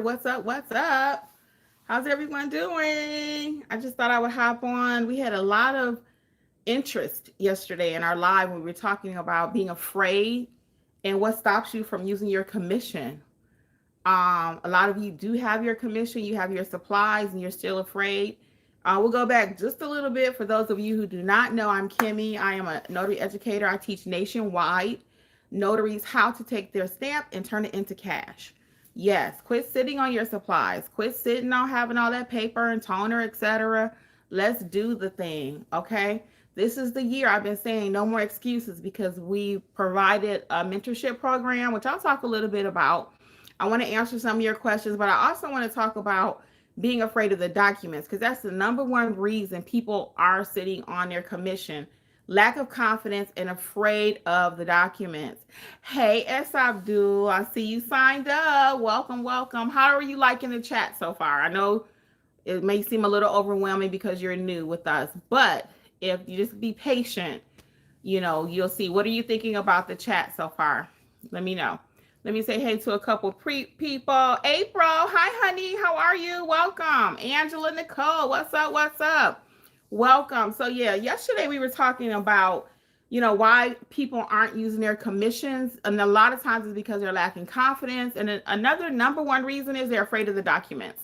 What's up? What's up? How's everyone doing? I just thought I would hop on. We had a lot of interest yesterday in our live when we were talking about being afraid and what stops you from using your commission. A lot of you do have your commission, you have your supplies, and you're still afraid. We'll go back just a little bit. For those of you who do not know, I'm Kimmi. I am a notary educator. I teach nationwide notaries how to take their stamp and turn it into cash. Yes, quit sitting on your supplies. Quit sitting on having all that paper and toner, etc. Let's do the thing, okay? This is the year I've been saying no more excuses because we provided a mentorship program, which I'll talk a little bit about. I want to answer some of your questions, but I also want to talk about being afraid of the documents because that's the number one reason people are sitting on their commission. Lack of confidence and afraid of the documents. Hey, S. Abdul, I see you signed up. Welcome, welcome. How are you liking the chat so far? I know it may seem a little overwhelming because you're new with us, but if you just be patient, you'll see. What are you thinking about the chat so far? Let me know. Let me say hey to a couple people. April, hi, honey. How are you? Welcome. Angela Nicole, what's up? What's up? Welcome. So, yeah, yesterday we were talking about, why people aren't using their commissions. And a lot of times it's because they're lacking confidence. And another number one reason is they're afraid of the documents.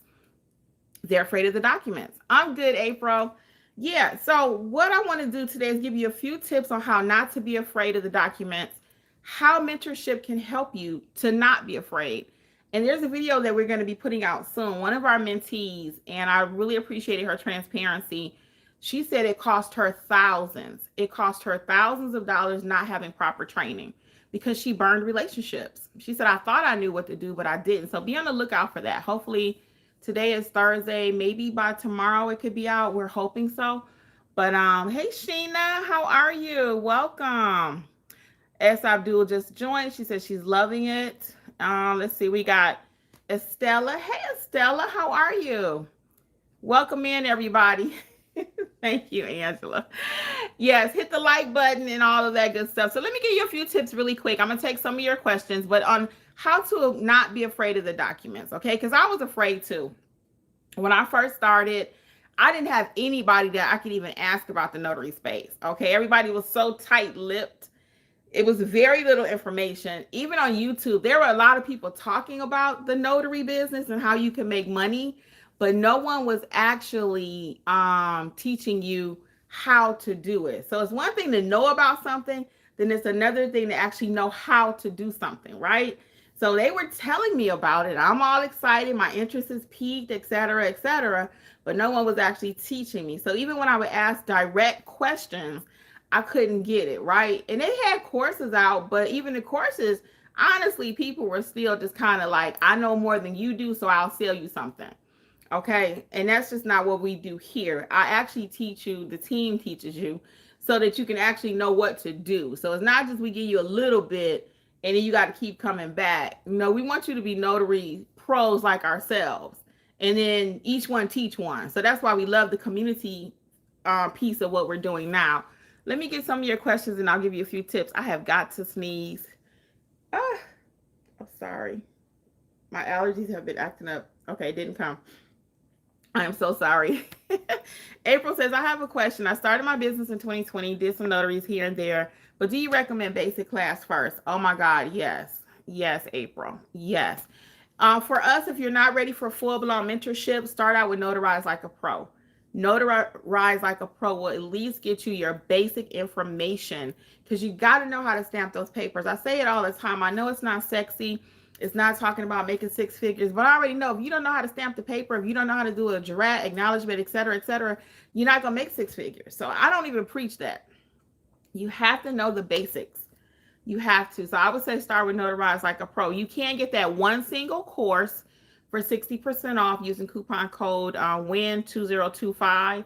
They're afraid of the documents. I'm good, April. Yeah. So, what I want to do today is give you a few tips on how not to be afraid of the documents, how mentorship can help you to not be afraid. And there's a video that we're going to be putting out soon. One of our mentees, and I really appreciated her transparency. She said it cost her thousands. It cost her thousands of dollars not having proper training because she burned relationships. She said, I thought I knew what to do, but I didn't. So be on the lookout for that. Hopefully today is Thursday. Maybe by tomorrow it could be out. We're hoping so. But hey, Sheena, how are you? Welcome. S. Abdul just joined. She says she's loving it. Let's see. We got Estella. Hey, Estella, how are you? Welcome in, everybody. Thank you, Angela. Yes, hit the like button and all of that good stuff. So let me give you a few tips really quick. I'm going to take some of your questions, but on how to not be afraid of the documents, okay? Because I was afraid too. When I first started, I didn't have anybody that I could even ask about the notary space, okay? Everybody was so tight-lipped. It was very little information. Even on YouTube, there were a lot of people talking about the notary business and how you can make money, but no one was actually teaching you how to do it. So it's one thing to know about something, then it's another thing to actually know how to do something, right? So they were telling me about it. I'm all excited. My interest is piqued, et cetera, but no one was actually teaching me. So even when I would ask direct questions, I couldn't get it, right? And they had courses out, but even the courses, honestly, people were still just kind of like, I know more than you do, so I'll sell you something. Okay. And that's just not what we do here. I actually teach you, the team teaches you so that you can actually know what to do. So it's not just we give you a little bit and then you got to keep coming back. No, we want you to be notary pros like ourselves. And then each one teach one. So that's why we love the community piece of what we're doing now. Let me get some of your questions and I'll give you a few tips. I have got to sneeze. I'm sorry. My allergies have been acting up. Okay, it didn't come. I am so sorry. April says, I have a question. I started my business in 2020, did some notaries here and there, but do you recommend basic class first? Oh my God, yes. Yes, April. Yes. For us, if you're not ready for full-blown mentorship, start out with Notarize Like a Pro. Notarize Like a Pro will at least get you your basic information because you got to know how to stamp those papers. I say it all the time. I know it's not sexy. It's not talking about making six figures, but I already know if you don't know how to stamp the paper, if you don't know how to do a jurat, acknowledgement, et cetera, you're not going to make six figures. So I don't even preach that. You have to know the basics. You have to. So I would say start with Notarize Like a Pro. You can get that one single course for 60% off using coupon code WIN2025,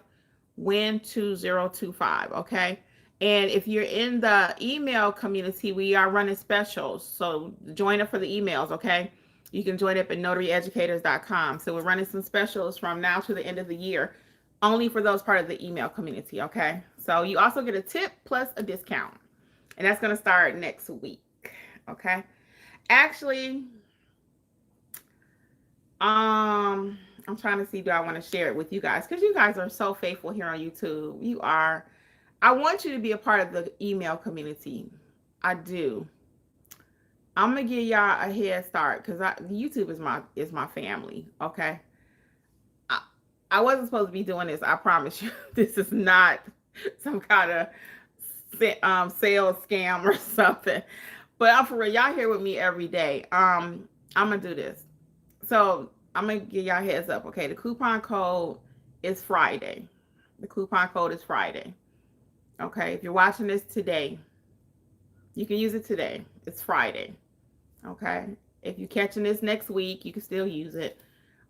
WIN2025, okay? And if you're in the email community, we are running specials. So join up for the emails, okay? You can join up at notaryeducators.com. So we're running some specials from now to the end of the year, only for those part of the email community, okay? So you also get a tip plus a discount. And that's going to start next week, okay? Actually, I'm trying to see, do I want to share it with you guys? Because you guys are so faithful here on YouTube. You are. I want you to be a part of the email community. I do. I'm gonna give y'all a head start because YouTube is my family. Okay. I, I wasn't supposed to be doing this. I promise you. This is not some kind of sales scam or something. But I'm for real. Y'all here with me every day. I'm gonna do this. So I'm gonna give y'all a heads up. Okay, the coupon code is Friday. The coupon code is Friday. Okay, if you're watching this today, you can use it today. It's Friday. Okay. If you're catching this next week, you can still use it.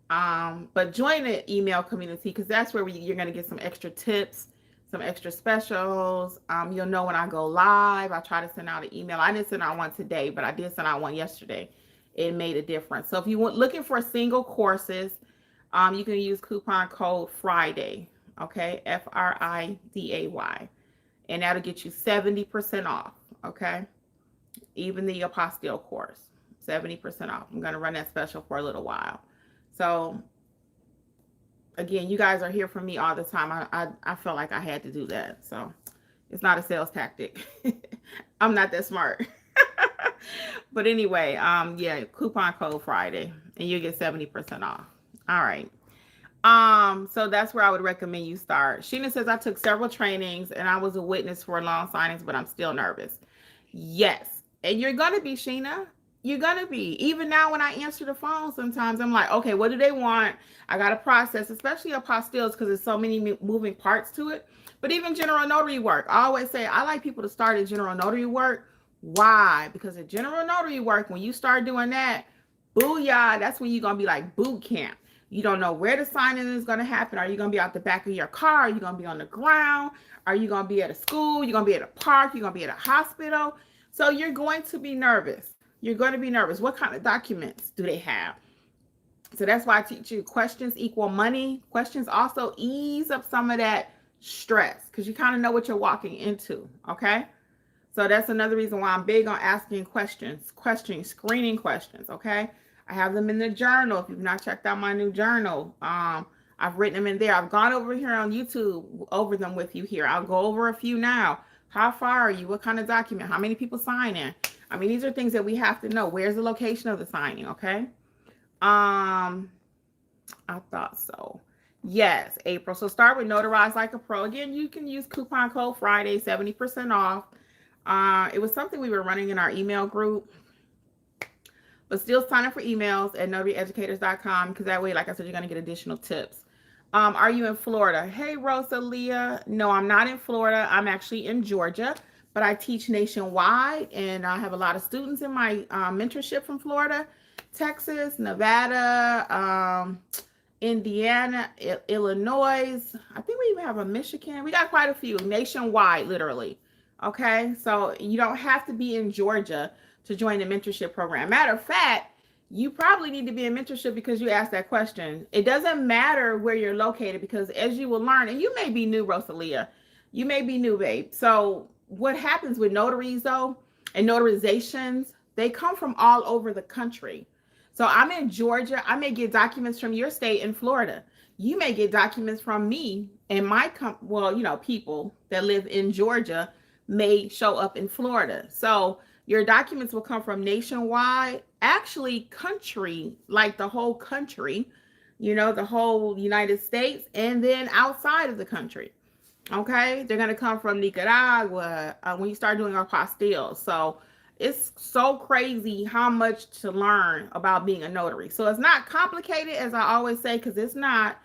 But join the email community because that's where you're going to get some extra tips, some extra specials. You'll know when I go live. I try to send out an email. I didn't send out one today, but I did send out one yesterday. It made a difference. So if you want looking for single courses, you can use coupon code Friday. Okay, FRIDAY, and that'll get you 70% off. Okay, even the Apostille course, 70% off. I'm going to run that special for a little while. So again, you guys are here for me all the time. I felt like I had to do that. So it's not a sales tactic. I'm not that smart. But anyway, yeah, coupon code Friday and you get 70% off. All right. So that's where I would recommend you start. Sheena says, I took several trainings and I was a witness for long signings, but I'm still nervous. Yes. And you're going to be, Sheena. You're going to be. Even now when I answer the phone, sometimes I'm like, okay, what do they want? I got to process, especially apostilles because there's so many moving parts to it. But even general notary work, I always say I like people to start at general notary work. Why? Because at general notary work, when you start doing that, booyah, that's when you're going to be like boot camp. You don't know where the signing is going to happen. Are you going to be out the back of your car? Are you going to be on the ground? Are you going to be at a school? You're going to be at a park? You're going to be at a hospital? So you're going to be nervous. You're going to be nervous. What kind of documents do they have? So that's why I teach you questions equal money. Questions also ease up some of that stress because you kind of know what you're walking into. Okay. So that's another reason why I'm big on asking questions, screening questions. Okay. I have them in the journal. If you've not checked out my new journal, I've written them in there. I've gone over here on YouTube over them with you here. I'll go over a few now. How far are you? What kind of document? How many people sign in? I mean, these are things that we have to know. Where's the location of the signing? Okay. I thought so. Yes, April. So start with Notarize Like a Pro. Again, you can use coupon code Friday, 70% off. It was something we were running in our email group. But still sign up for emails at notaryeducators.com because that way, like I said, you're going to get additional tips. Are you in Florida? Hey, Rosalia. No, I'm not in Florida. I'm actually in Georgia, but I teach nationwide, and I have a lot of students in my mentorship from Florida, Texas, Nevada, Indiana, Illinois. I think we even have a Michigan. We got quite a few nationwide, literally. Okay, so you don't have to be in Georgia to join the mentorship program. Matter of fact, you probably need to be in mentorship because you asked that question. It doesn't matter where you're located because as you will learn, and you may be new, Rosalia, you may be new, babe. So what happens with notaries though, and notarizations, they come from all over the country. So I'm in Georgia. I may get documents from your state in Florida. You may get documents from me and my people that live in Georgia may show up in Florida. So your documents will come from nationwide, actually country, like the whole country, the whole United States, and then outside of the country. Okay, they're going to come from Nicaragua when you start doing apostilles. So it's so crazy how much to learn about being a notary. So it's not complicated, as I always say, because it's not,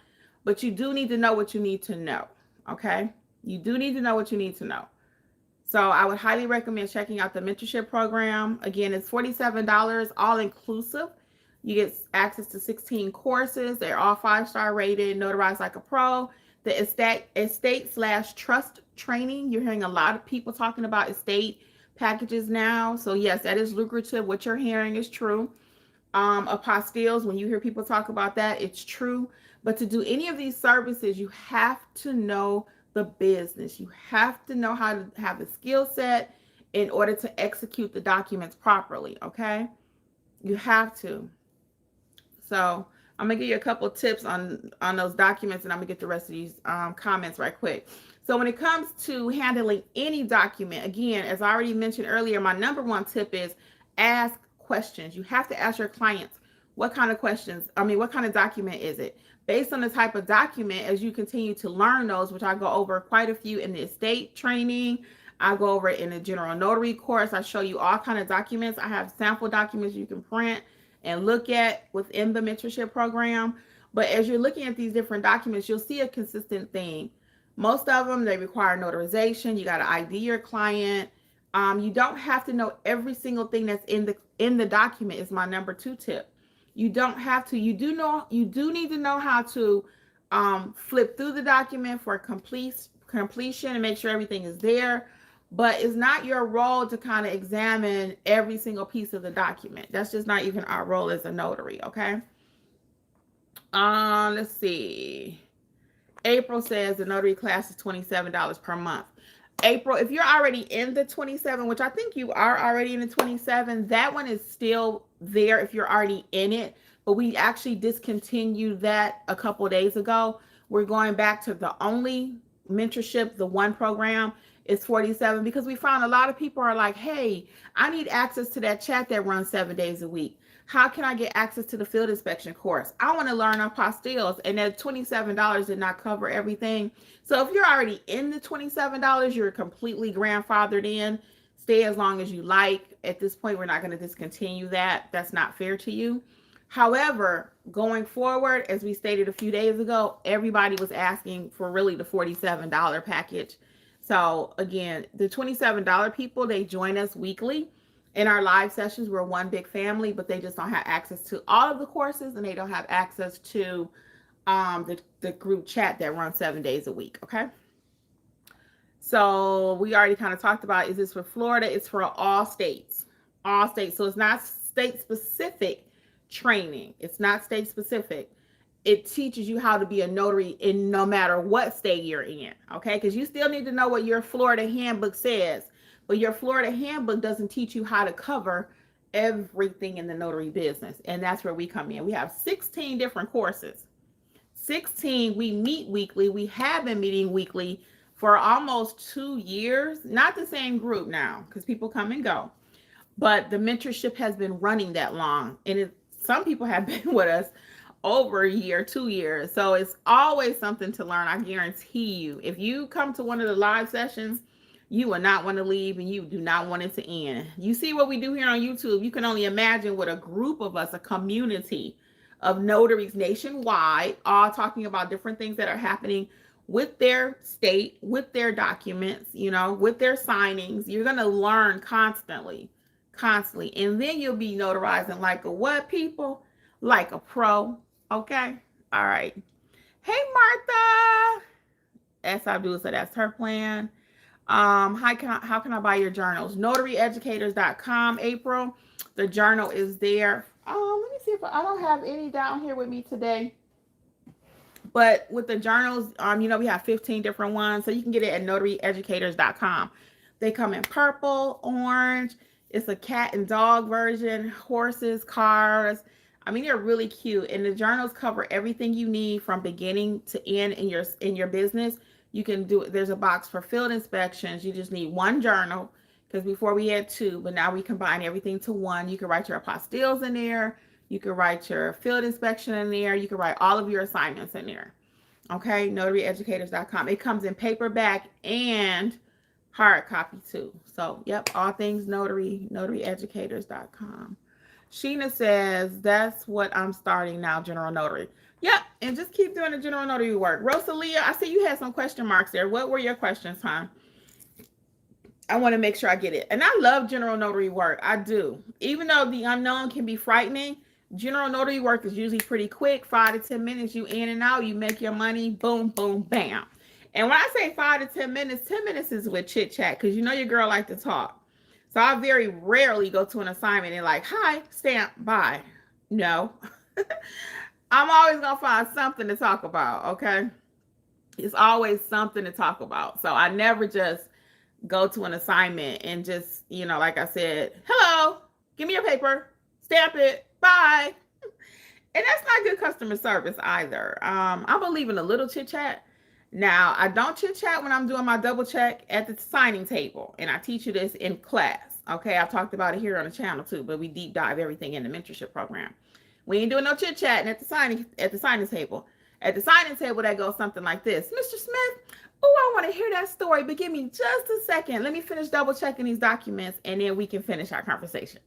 but you do need to know what you need to know. Okay, you do need to know what you need to know. So I would highly recommend checking out the mentorship program. Again, it's $47, all inclusive. You get access to 16 courses. They're all 5-star rated, Notarize Like a Pro. The estate/trust training. You're hearing a lot of people talking about estate packages now. So yes, that is lucrative. What you're hearing is true. Apostilles, when you hear people talk about that, it's true. But to do any of these services, you have to know the business. You have to know how to have the skill set in order to execute the documents properly. Okay, you have to. So I'm gonna give you a couple tips on those documents, and I'm gonna get the rest of these comments right quick. So when it comes to handling any document, again, as I already mentioned earlier, my number one tip is ask questions. You have to ask your clients what kind of questions, what kind of document is it? Based on the type of document, as you continue to learn those, which I go over quite a few in the estate training, I go over it in the general notary course. I show you all kind of documents. I have sample documents you can print and look at within the mentorship program. But as you're looking at these different documents, you'll see a consistent thing. Most of them, they require notarization. You got to ID your client. You don't have to know every single thing that's in the document is my number two tip. You don't have to. You do need to know how to flip through the document for completion and make sure everything is there. But it's not your role to kind of examine every single piece of the document. That's just not even our role as a notary, okay? Let's see. April says the notary class is $27 per month. April, if you're already in the 27, which I think you are already in the 27, that one is still there if you're already in it. But we actually discontinued that a couple days ago. We're going back to the only mentorship, the one program is 47, because we found a lot of people are like, hey, I need access to that chat that runs 7 days a week. How can I get access to the field inspection course? I want to learn apostilles, and that $27 did not cover everything. So if you're already in the $27, you're completely grandfathered in. Stay as long as you like. At this point, we're not going to discontinue that. That's not fair to you. However, going forward, as we stated a few days ago, everybody was asking for really the $47 package. So again, the $27 people, they join us weekly in our live sessions. We're one big family, but they just don't have access to all of the courses, and they don't have access to the group chat that runs 7 days a week. Okay. So we already kind of talked about, is this for Florida? It's for all states. All states. So it's not state specific training. It's not state specific. It teaches you how to be a notary in no matter what state you're in, okay? Because you still need to know what your Florida handbook says, but your Florida handbook doesn't teach you how to cover everything in the notary business, and that's where we come in. We have 16 different courses. 16, we meet weekly. We have been meeting weekly for almost 2 years. Not the same group now, because people come and go, but the mentorship has been running that long, and some people have been with us over a year, 2 years. So it's always something to learn. I guarantee you, if you come to one of the live sessions, you will not want to leave, and you do not want it to end. You see what we do here on YouTube. You can only imagine what a group of us, a community of notaries nationwide, all talking about different things that are happening with their state, with their documents, with their signings. You're going to learn constantly. And then you'll be notarizing like a what, people? Like a pro. Okay. All right. Hey, Martha. As Abdul said, that's her plan. How can I buy your journals? Notaryeducators.com, April. The journal is there. Let me see if I don't have any down here with me today. But with the journals, we have 15 different ones. So you can get it at notaryeducators.com. They come in purple, orange. It's a cat and dog version, horses, cars. They're really cute, and the journals cover everything you need from beginning to end in your business. You can do it. There's a box for field inspections. You just need one journal, because before we had two, but now we combine everything to one. You can write your apostilles in there. You can write your field inspection in there. You can write all of your assignments in there. Okay, notaryeducators.com. It comes in paperback and hard copy too. So, yep, all things notary, notaryeducators.com. Sheena says, that's what I'm starting now, general notary. Yep, and just keep doing the general notary work. Rosalia, I see you had some question marks there. What were your questions, hon? I want to make sure I get it. And I love general notary work. I do. Even though the unknown can be frightening, general notary work is usually pretty quick. 5 to 10 minutes, you in and out, you make your money, boom, boom, bam. And when I say 5 to 10 minutes, 10 minutes is with chit chat, because your girl like to talk. So I very rarely go to an assignment and like, hi, stamp, bye. No. I'm always going to find something to talk about, okay? It's always something to talk about. So I never just go to an assignment and just, like I said, hello, give me your paper, stamp it, bye. And that's not good customer service either. I believe in a little chit chat. Now, I don't chit chat when I'm doing my double check at the signing table, and I teach you this in class. Okay, I talked about it here on the channel too, but we deep dive everything in the mentorship program. We ain't doing no chit chatting at the signing table. At the signing table, that goes something like this: Mr. Smith, oh, I want to hear that story, but give me just a second. Let me finish double checking these documents, and then we can finish our conversation.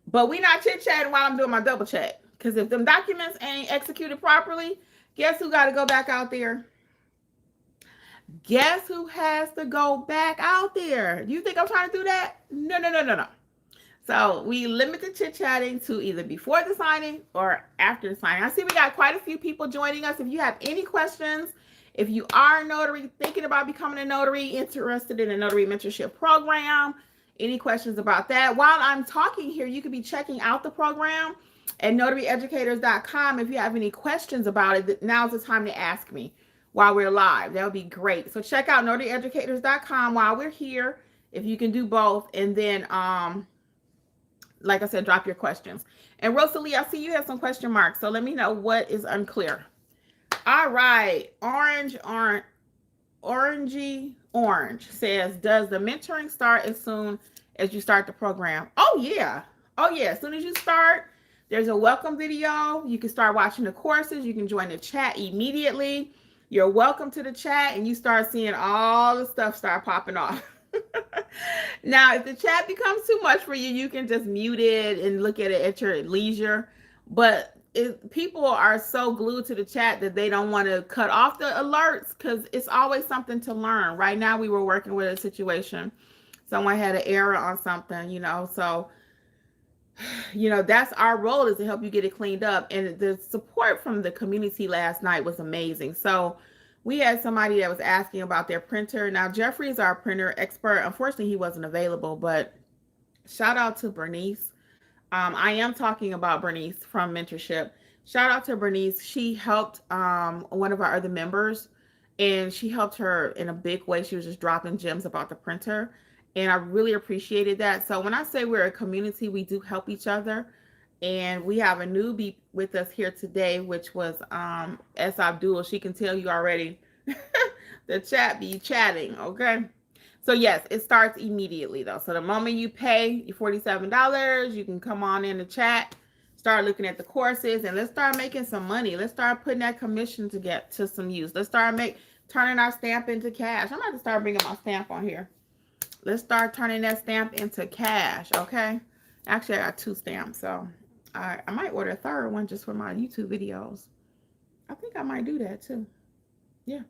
But we not chit chatting while I'm doing my double check. Because if them documents ain't executed properly, guess who got to go back out there? Guess who has to go back out there? Do you think I'm trying to do that? No, no, no, no, no. So we limit the chit chatting to either before the signing or after the signing. I see we got quite a few people joining us. If you have any questions, if you are a notary, thinking about becoming a notary, interested in a notary mentorship program, any questions about that? While I'm talking here, you could be checking out the program at notaryeducators.com. If you have any questions about it, now's the time to ask me while we're live. That would be great. So check out notaryeducators.com while we're here, if you can do both. And then, like I said, drop your questions. And Rosalie, I see you have some question marks. So let me know what is unclear. All right. Orangey Orange says, does the mentoring start as soon as you start the program? Oh, yeah. Oh, yeah. As soon as you start, there's a welcome video. You can start watching the courses. You can join the chat immediately. You're welcome to the chat, and you start seeing all the stuff start popping off. Now, if the chat becomes too much for you, you can just mute it and look at it at your leisure. But people are so glued to the chat that they don't want to cut off the alerts, because it's always something to learn. Right now, we were working with a situation. Someone had an error on something, so that's our role, is to help you get it cleaned up. And the support from the community last night was amazing. So we had somebody that was asking about their printer. Now, Jeffrey is our printer expert. Unfortunately, he wasn't available, but shout out to Bernice. I am talking about Bernice from Mentorship. Shout out to Bernice. She helped one of our other members, and she helped her in a big way. She was just dropping gems about the printer, and I really appreciated that. So when I say we're a community, we do help each other. And we have a newbie with us here today, which was S. Abdul. She can tell you already. The chat be chatting, okay? So yes, it starts immediately though. So the moment you pay your $47, you can come on in the chat, start looking at the courses, and let's start making some money. Let's start putting that commission to get to some use. Let's start turning our stamp into cash. I'm about to start bringing my stamp on here. Let's start turning that stamp into cash, okay? Actually, I got 2 stamps, so I might order a 3rd one just for my YouTube videos. I think I might do that too. Yeah.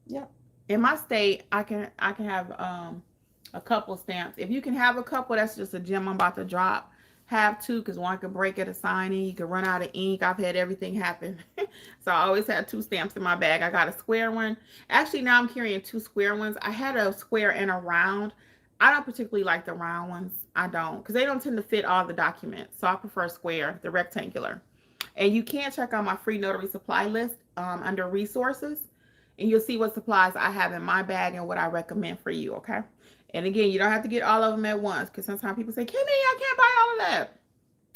Yep. In my state, I can have a couple stamps. If you can have a couple, that's just a gem I'm about to drop. Have 2, because one could break at a signing. You could run out of ink. I've had everything happen. So I always had 2 stamps in my bag. I got a square one. Actually, now I'm carrying 2 square ones. I had a square and a round. I don't particularly like the round ones. I don't, because they don't tend to fit all the documents. So I prefer square, the rectangular. And you can check out my free notary supply list under resources, and you'll see what supplies I have in my bag and what I recommend for you, okay? And again, you don't have to get all of them at once, because sometimes people say, Kimmi, I can't buy all of that.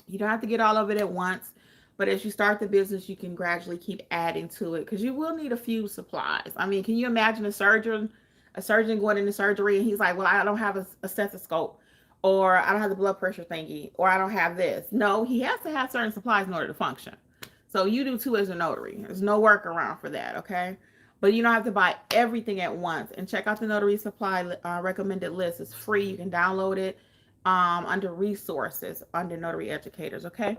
You don't have to get all of it at once. But as you start the business, you can gradually keep adding to it, because you will need a few supplies. I mean, can you imagine a surgeon going into surgery and he's like, well, I don't have a stethoscope, or I don't have the blood pressure thingy, or I don't have this. No, he has to have certain supplies in order to function. So you do too as a notary. There's no workaround for that, okay? But you don't have to buy everything at once. And check out the notary supply recommended list. It's free. You can download it under resources under Notary Educators, okay?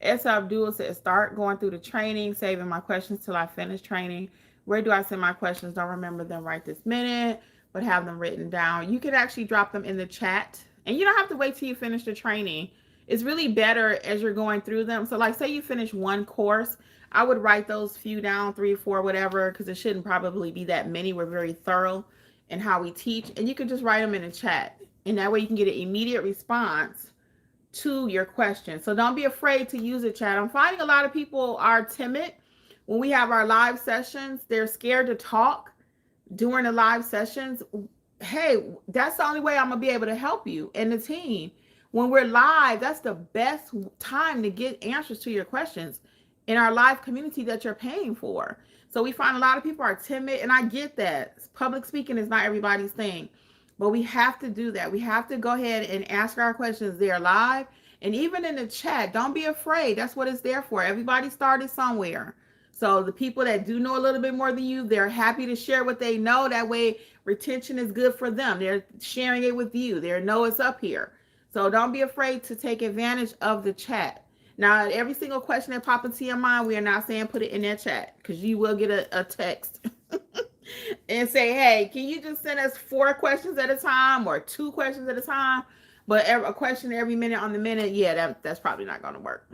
S. Abdul says, start going through the training, saving my questions till I finish training. Where do I send my questions? Don't remember them right this minute, but have them written down. You can actually drop them in the chat, and you don't have to wait till you finish the training. It's really better as you're going through them. So like, say you finish one course, I would write those few down, 3, 4, whatever, because it shouldn't probably be that many. We're very thorough in how we teach, and you can just write them in the chat, and that way you can get an immediate response to your question. So don't be afraid to use the chat. I'm finding a lot of people are timid when we have our live sessions. They're scared to talk during the live sessions. Hey, that's the only way I'm gonna be able to help you and the team. When we're live, that's the best time to get answers to your questions in our live community that you're paying for. So we find a lot of people are timid, and I get that. Public speaking is not everybody's thing, but we have to do that. We have to go ahead and ask our questions there live, and even in the chat. Don't be afraid. That's what it's there for. Everybody started somewhere. So the people that do know a little bit more than you, they're happy to share what they know. That way retention is good for them. They're sharing it with you. They know it's up here. So don't be afraid to take advantage of the chat. Now, every single question that pops into your mind, we are not saying put it in that chat, because you will get a text and say, hey, can you just send us 4 questions at a time or 2 questions at a time? But a question every minute on the minute, yeah, that's probably not going to work.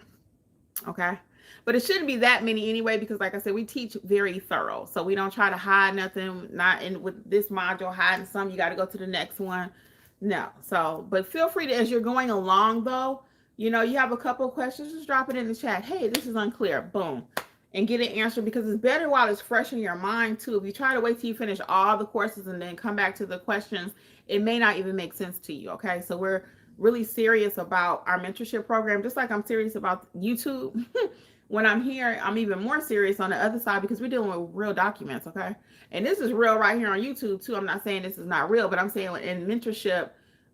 Okay. But it shouldn't be that many anyway, because like I said, we teach very thorough. So we don't try to hide nothing. Not in with this module, hiding some. You got to go to the next one. No. So, but feel free to, as you're going along though, you have a couple of questions, just drop it in the chat. Hey, this is unclear. Boom. And get it answered, because it's better while it's fresh in your mind too. If you try to wait till you finish all the courses and then come back to the questions, it may not even make sense to you. Okay. So we're really serious about our mentorship program, just like I'm serious about YouTube. When I'm here, I'm even more serious on the other side, because we're dealing with real documents, okay? And this is real right here on YouTube too. I'm not saying this is not real, but I'm saying in mentorship,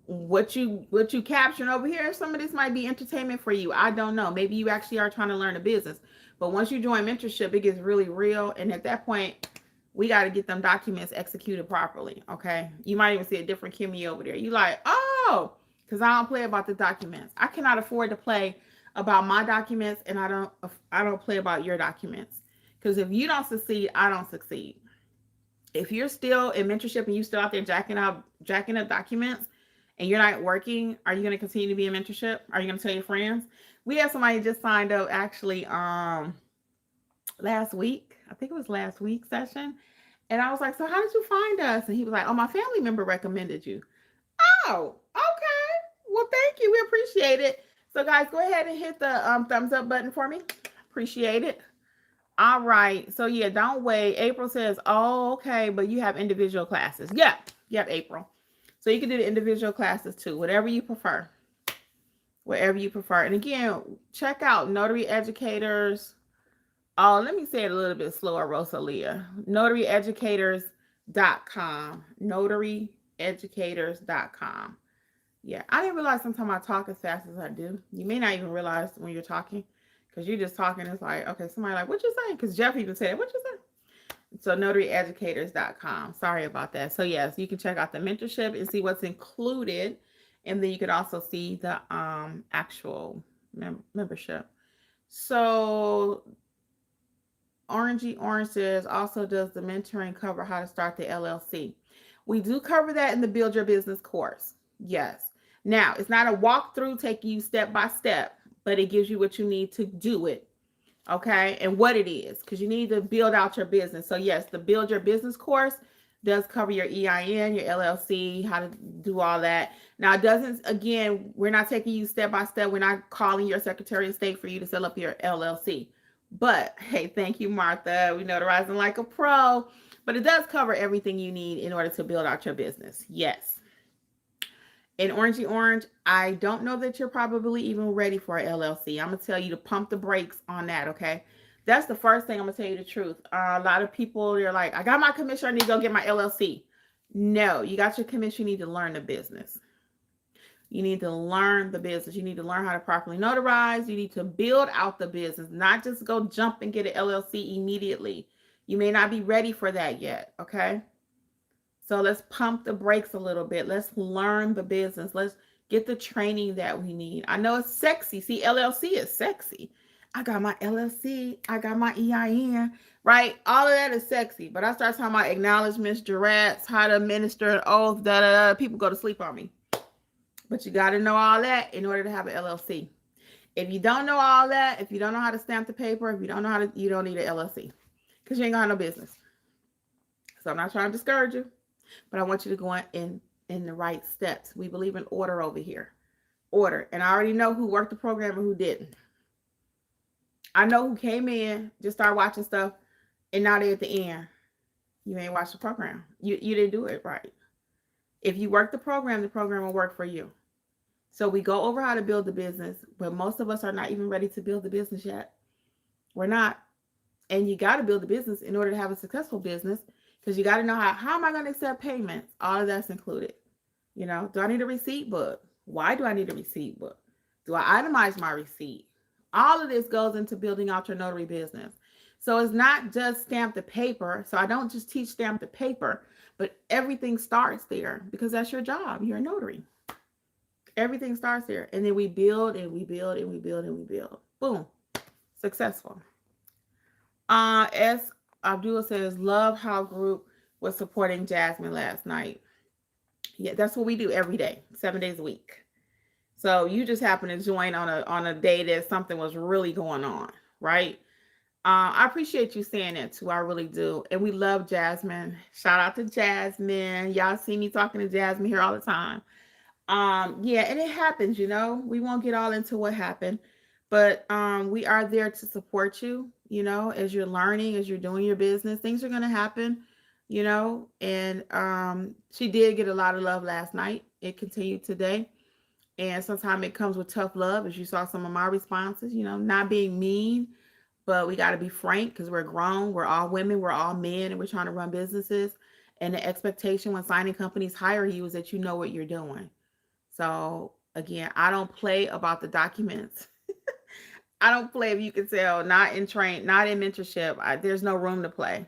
what you capturing over here, some of this might be entertainment for you. I don't know. Maybe you actually are trying to learn a business. But once you join mentorship, it gets really real. And at that point, we got to get them documents executed properly, okay? You might even see a different Kimmi over there. You like, oh, because I don't play about the documents. I cannot afford to play about my documents, and I don't play about your documents, because if you don't succeed, I don't succeed. If you're still in mentorship and you still out there jacking up documents and you're not working, are you going to continue to be in mentorship? Are you going to tell your friends? We had somebody just signed up actually last week. I think it was last week's session. And I was like, so how did you find us? And he was like, oh, my family member recommended you. Oh, okay. Well, thank you. We appreciate it. So guys, go ahead and hit the thumbs up button for me. Appreciate it. All right. So yeah, don't wait. April says, oh, okay, but you have individual classes. Yeah, you have April. So you can do the individual classes too, whatever you prefer. Whatever you prefer. And again, check out Notary Educators. Oh, let me say it a little bit slower, Rosalia. NotaryEducators.com. NotaryEducators.com. Yeah, I didn't realize sometimes I talk as fast as I do. You may not even realize when you're talking, because you're just talking. It's like, okay, somebody like, what you saying? Because Jeffrey even said, what you saying? So NotaryEducators.com. Sorry about that. So yes, you can check out the mentorship and see what's included. And then you could also see the actual membership. So Orangey Orange says, also does the mentoring cover how to start the LLC? We do cover that in the Build Your Business course. Yes. Now, it's not a walkthrough taking you step by step, but it gives you what you need to do it. Okay. And what it is, because you need to build out your business. So yes, the Build Your Business course does cover your EIN, your LLC, how to do all that. Now, it doesn't, again, we're not taking you step by step. We're not calling your Secretary of State for you to set up your LLC. But hey, thank you, Martha. We notarizing like a pro. But it does cover everything you need in order to build out your business. Yes. In Orangey Orange, I don't know that you're probably even ready for an LLC. I'm going to tell you to pump the brakes on that, okay? That's the first thing. I'm going to tell you the truth. A lot of people, they're like, I got my commission, I need to go get my LLC. No, you got your commission, you need to learn the business. You need to learn the business. You need to learn how to properly notarize. You need to build out the business, not just go jump and get an LLC immediately. You may not be ready for that yet, okay? So let's pump the brakes a little bit. Let's learn the business. Let's get the training that we need. I know it's sexy. See, LLC is sexy. I got my LLC. I got my EIN, right? All of that is sexy. But I start talking about acknowledgments, jurats, how to administer an oath, people go to sleep on me. But you got to know all that in order to have an LLC. If you don't know all that, if you don't know how to stamp the paper, if you don't know how to, you don't need an LLC, because you ain't got no business. So I'm not trying to discourage you, but I want you to go in the right steps. We believe in order over here. Order. And I already know who worked the program and who didn't. I know who came in, just started watching stuff, and now they're at the end. You ain't watched the program. You didn't do it right. If you work the program will work for you. So we go over how to build the business, but most of us are not even ready to build the business yet. We're not. And you got to build the business in order to have a successful business, because you got to know how am I going to accept payments? All of that's included. Do I need a receipt book? Why do I need a receipt book? Do I itemize my receipt? All of this goes into building out your notary business. So it's not just stamp the paper. So I don't just teach stamp the paper, but everything starts there because that's your job. You're a notary. Everything starts there. And then we build and we build and we build and we build. Boom. Successful. As Abdullah says, love how group was supporting Jasmine last night. Yeah, that's what we do every day, 7 days a week. So you just happen to join on a day that something was really going on, right? I appreciate you saying that too. I really do. And we love Jasmine. Shout out to Jasmine. Y'all see me talking to Jasmine here all the time. Yeah, and it happens, we won't get all into what happened, but we are there to support you, as you're learning, as you're doing your business. Things are going to happen, and she did get a lot of love last night. It continued today. And sometimes it comes with tough love, as you saw some of my responses, not being mean, but we got to be frank because we're grown. We're all women, we're all men, and we're trying to run businesses. And the expectation when signing companies hire you is that you know what you're doing. So again, I don't play about the documents. I don't play, if you can tell, not in mentorship. There's no room to play.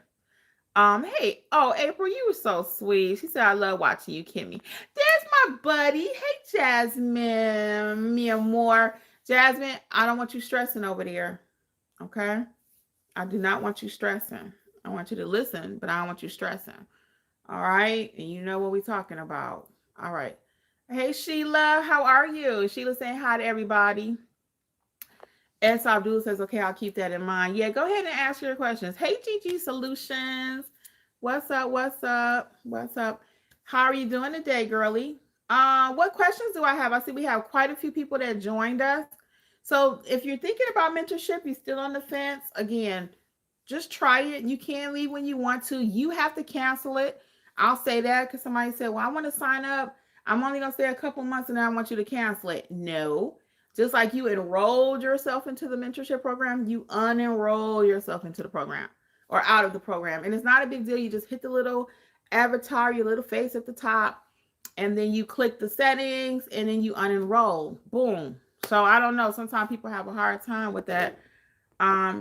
Hey, April, you were so sweet. She said, I love watching you, Kimmi. There's my buddy. Hey, Jasmine, mi amor. Jasmine, I don't want you stressing over there. Okay? I do not want you stressing. I want you to listen, but I don't want you stressing. All right? And you know what we're talking about. All right. Hey, Sheila, how are you? Sheila saying hi to everybody. S. Abdul says, okay, I'll keep that in mind. Yeah, go ahead and ask your questions. Hey, Gigi Solutions. What's up? What's up? What's up? How are you doing today, girly? What questions do I have? I see we have quite a few people that joined us. So if you're thinking about mentorship, you're still on the fence, again, just try it. You can leave when you want to. You have to cancel it. I'll say that because somebody said, well, I want to sign up. I'm only going to stay a couple months and then I want you to cancel it. No. Just like you enrolled yourself into the mentorship program, you unenroll yourself into the program or out of the program. And it's not a big deal. You just hit the little avatar, your little face at the top, and then you click the settings and then you unenroll. Boom. So I don't know. Sometimes people have a hard time with that.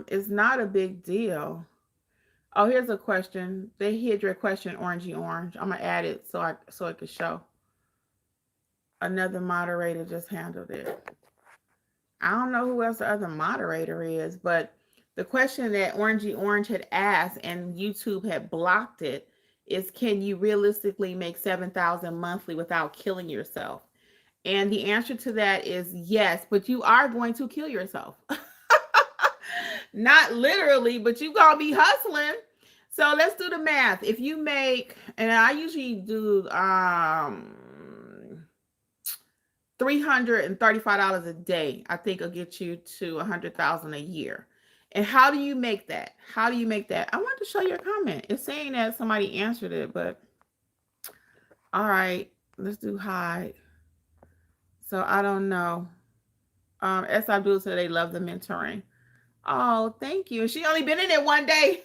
It's not a big deal. Oh, here's a question. They hid your question, orangey orange. I'm gonna add it so it could show. Another moderator just handled it. I don't know who else the other moderator is, but the question that orangey orange had asked and YouTube had blocked it is, can you realistically make 7,000 monthly without killing yourself? And the answer to that is yes, but you are going to kill yourself. Not literally, but you gonna be hustling. So let's do the math. If you make, and I usually do $335 a day, I think it'll get you to 100,000 a year. And how do you make that? How do you make that? I wanted to show you a comment. It's saying that somebody answered it, but all right, let's do hide. So I don't know. S. Abdul said they love the mentoring. Oh, thank you. She only been in it one day.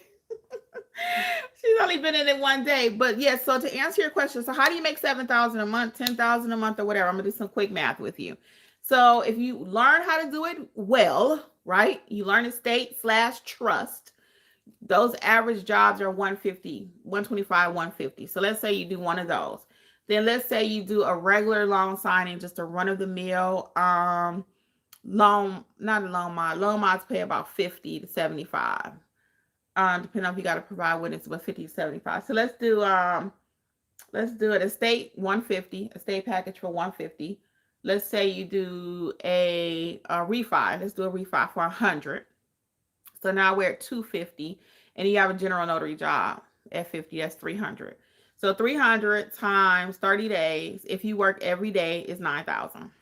She's only been in it one day. But yes, so to answer your question, so how do you make 7,000 a month, 10,000 a month, or whatever? I'm gonna do some quick math with you. So if you learn how to do it well, right? You learn estate/trust. Those average jobs are 150, 125, 150. So let's say you do one of those. Then let's say you do a regular loan signing, just a run-of-the-mill loan, not a loan mod. Loan mods pay about 50 to 75. Depending on if you got to provide witness, but 50 to 75. So let's do an estate 150, estate package for 150. Let's say you do a refi. Let's do a refi for 100. So now we're at 250, and you have a general notary job at 50. That's 300. So 300 times 30 days, if you work every day, is 9,000.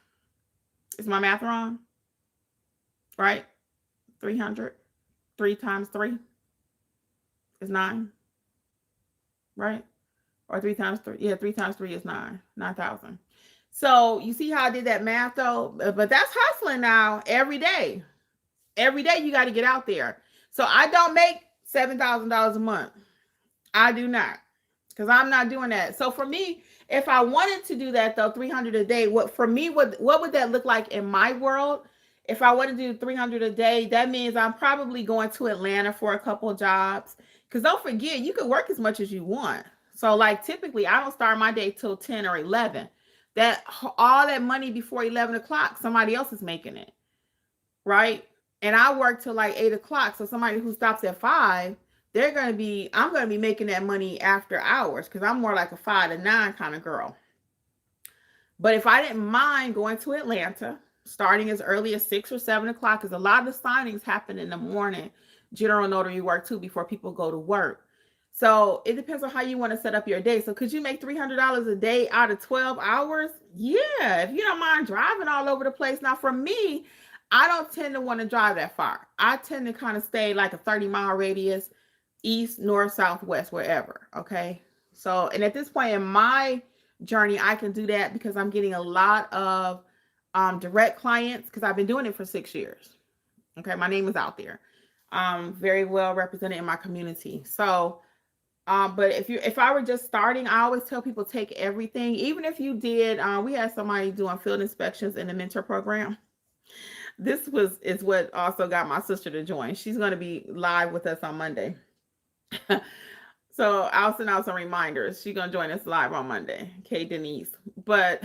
Is my math wrong? Right? 300. 3 times 3 is 9. Right? Or 3 times 3. Yeah, 3 times 3 is 9. 9,000. So you see how I did that math though? But that's hustling now every day. Every day you got to get out there. So I don't make $7,000 a month. I do not, because I'm not doing that. So for me, if I wanted to do that though, 300 a day, what would that look like in my world? If I want to do 300 a day, that means I'm probably going to Atlanta for a couple of jobs. Because don't forget, you can work as much as you want. So like typically, I don't start my day till 10 or 11. That all that money before 11 o'clock, somebody else is making it, right? And I work till like 8 o'clock. So somebody who stops at 5, I'm gonna be making that money after hours because I'm more like a 5 to 9 kind of girl. But if I didn't mind going to Atlanta, starting as early as 6 or 7 o'clock, because a lot of the signings happen in the morning, general notary work too, before people go to work. So it depends on how you want to set up your day. So could you make $300 a day out of 12 hours? Yeah, if you don't mind driving all over the place. Now for me, I don't tend to want to drive that far. I tend to kind of stay like a 30-mile radius, east, north, south, west, wherever. Okay. So, and at this point in my journey, I can do that because I'm getting a lot of direct clients because I've been doing it for 6 years. Okay. My name is out there. Very well represented in my community. So, but if I were just starting, I always tell people take everything. Even if you did, we had somebody doing field inspections in the mentor program. Is what also got my sister to join. She's going to be live with us on Monday. So I'll send out some reminders. She's going to join us live on Monday, Kay Denise. But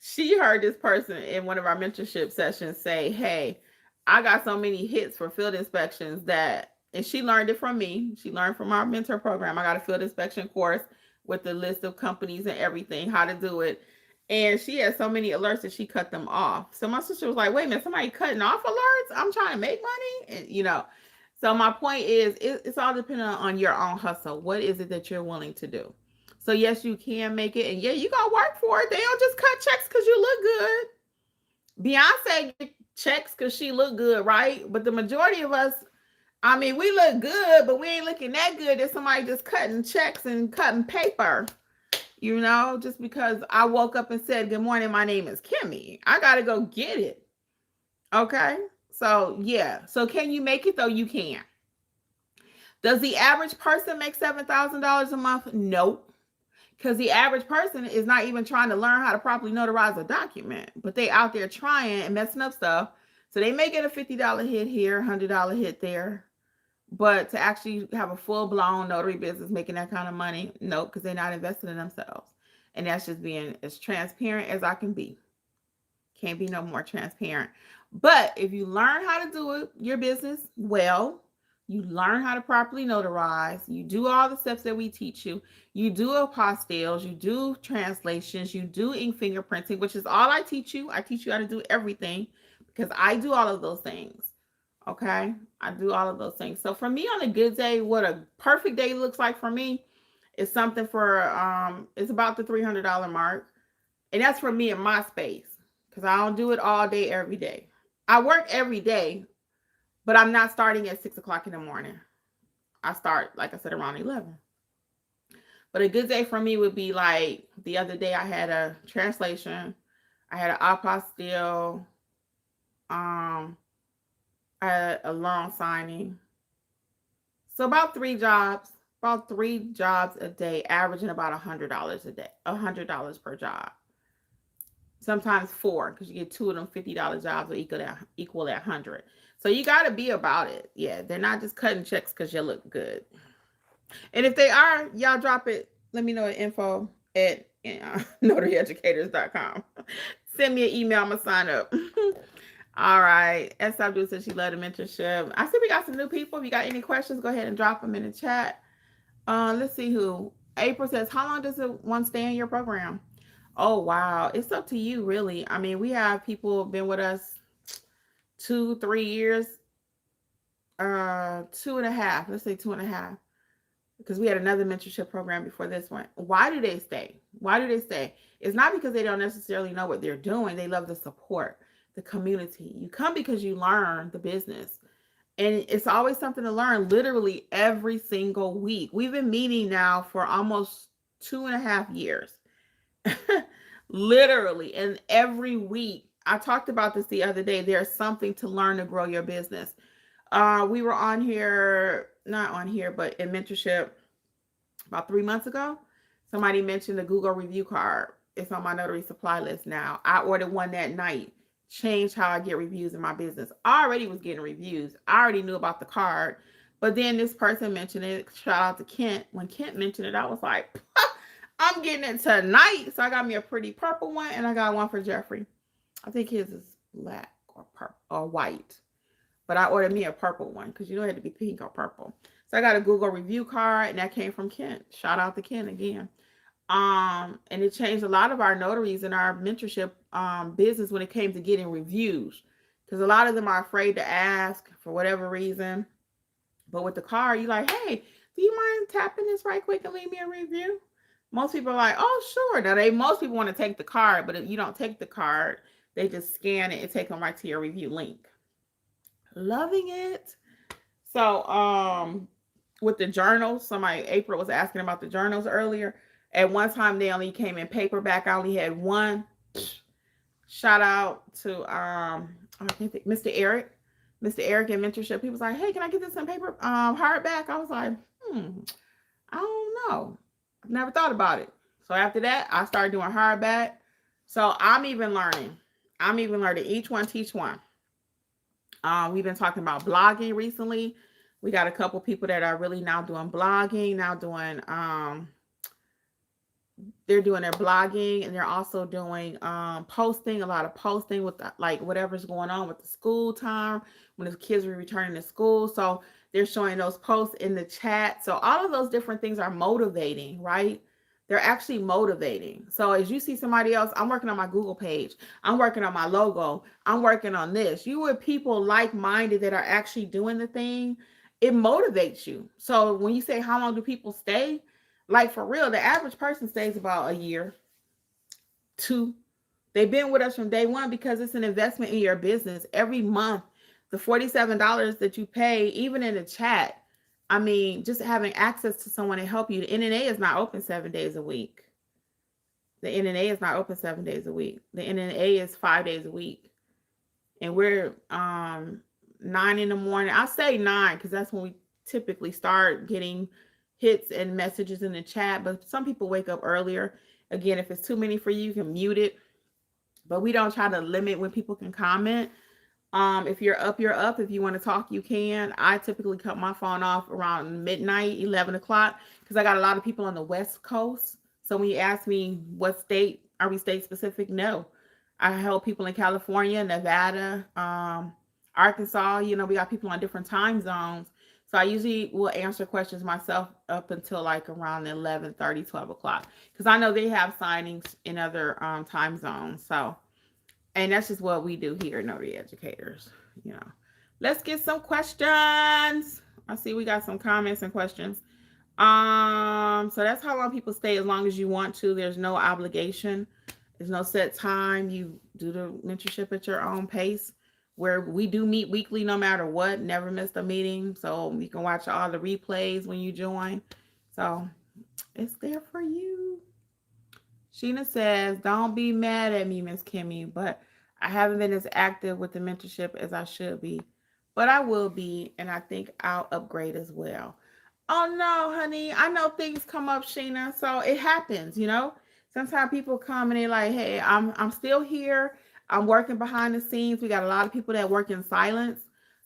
she heard this person in one of our mentorship sessions say, hey, I got so many hits for field inspections and she learned it from me. She learned from our mentor program. I got a field inspection course with the list of companies and everything, how to do it. And she had so many alerts that she cut them off. So my sister was like, wait a minute, somebody cutting off alerts? I'm trying to make money. And, so my point is, it's all dependent on your own hustle. What is it that you're willing to do? So yes, you can make it. And yeah, you got to work for it. They don't just cut checks because you look good. Beyonce get checks because she look good, right? But the majority of us, we look good, but we ain't looking that good that somebody just cutting checks and cutting paper. Just because I woke up and said, good morning, my name is Kimmi. I got to go get it. Okay. So yeah. So can you make it though? You can. Does the average person make $7,000 a month? Nope. Because the average person is not even trying to learn how to properly notarize a document, but they out there trying and messing up stuff. So they may get a $50 hit here, $100 hit there. But to actually have a full-blown notary business making that kind of money, nope, because they're not investing in themselves. And that's just being as transparent as I can be. Can't be no more transparent. But if you learn how to do it, your business well, you learn how to properly notarize, you do all the steps that we teach you, you do apostilles, you do translations, you do ink fingerprinting, which is all I teach you. I teach you how to do everything because I do all of those things. Okay, I do all of those things. So for me, on a good day, what a perfect day looks like for me is something it's about the $300 mark. And that's for me in my space because I don't do it all day, every day. I work every day, but I'm not starting at 6 o'clock in the morning. I start, like I said, around 11. But a good day for me would be like the other day I had a translation. I had an apostille. I had a loan signing. So about 3 jobs a day, averaging about $100 a day, $100 per job. Sometimes 4, because you get 2 of them $50 jobs will equal that 100. So you got to be about it. Yeah, they're not just cutting checks because you look good. And if they are, y'all drop it. Let me know at info at notaryeducators.com. Send me an email. I'm going to sign up. All right. S. Abdul says she loved the mentorship. I see we got some new people. If you got any questions, go ahead and drop them in the chat. Let's see who. April says, how long does one stay in your program? Oh, wow. It's up to you, really. We have people been with us 2-3 years. 2.5. Let's say 2.5. Because we had another mentorship program before this one. Why do they stay? It's not because they don't necessarily know what they're doing. They love the support, the community. You come because you learn the business. And it's always something to learn, literally every single week. We've been meeting now for almost 2.5 years. Literally. And every week, I talked about this the other day, there's something to learn to grow your business. We were on here, not on here, but in mentorship about 3 months ago. Somebody mentioned the Google review card. It's on my notary supply list now. I ordered one that night. Changed how I get reviews in my business. I already was getting reviews. I already knew about the card. But then this person mentioned it. Shout out to Kent. When Kent mentioned it, I was like, I'm getting it tonight. So I got me a pretty purple one, and I got one for Jeffrey. I think his is black or purple or white. But I ordered me a purple one because you know it had to be pink or purple. So I got a Google review card, and that came from Kent. Shout out to Kent again. And it changed a lot of our notaries in our mentorship business when it came to getting reviews, because a lot of them are afraid to ask for whatever reason. But with the card, you like, hey, do you mind tapping this right quick and leave me a review? Most people are like, oh, sure. Now most people want to take the card, but if you don't take the card, they just scan it and take them right to your review link. Loving it. So with the journals, April was asking about the journals earlier. At one time they only came in paperback. I only had one. Shout out to I can't think, Mr. Eric. Mr. Eric in mentorship. He was like, hey, can I get this in paper hardback? I was like, I don't know. I've never thought about it. So after that, I started doing hardback. So I'm even learning. Each one teach one. We've been talking about blogging recently. We got a couple people that are really now doing blogging, they're doing their blogging, and they're also doing posting, a lot of posting with like whatever's going on with the school time when the kids are returning to school. So they're showing those posts in the chat. So all of those different things are motivating, right? They're actually motivating. So as you see somebody else, I'm working on my Google page, I'm working on my logo, I'm working on this. You with people like-minded that are actually doing the thing, it motivates you. So when you say how long do people stay, like for real, the average person stays about a year, two. They've been with us from day one because it's an investment in your business. Every month, the $47 that you pay, even in the chat, I mean, just having access to someone to help you. The NNA is not open 7 days a week. The NNA is not open 7 days a week. The NNA is 5 days a week. And we're 9 in the morning. I say 9 because that's when we typically start getting hits and messages in the chat. But some people wake up earlier. Again, if it's too many for you, you can mute it. But we don't try to limit when people can comment. If you're up, you're up. If you want to talk, you can. I typically cut my phone off around midnight, 11 o'clock, because I got a lot of people on the West Coast. So when you ask me what state, are we state specific? No. I help people in California, Nevada, Arkansas. You know, we got people on different time zones. So I usually will answer questions myself up until like around 11:30, 12 o'clock. Because I know they have signings in other time zones. So, and that's just what we do here, Notary Educators. You know, let's get some questions. I see we got some comments and questions. So that's how long people stay, as long as you want to. There's no obligation. There's no set time. You do the mentorship at your own pace, where we do meet weekly no matter what. Never missed a meeting. So you can watch all the replays when you join. So it's there for you. Sheena says, don't be mad at me, Miss Kimmi, but I haven't been as active with the mentorship as I should be. But I will be, and I think I'll upgrade as well. Oh no, honey. I know things come up, Sheena. So it happens, you know. Sometimes people come and they're like, hey, I'm still here. I'm working behind the scenes. We got a lot of people that work in silence.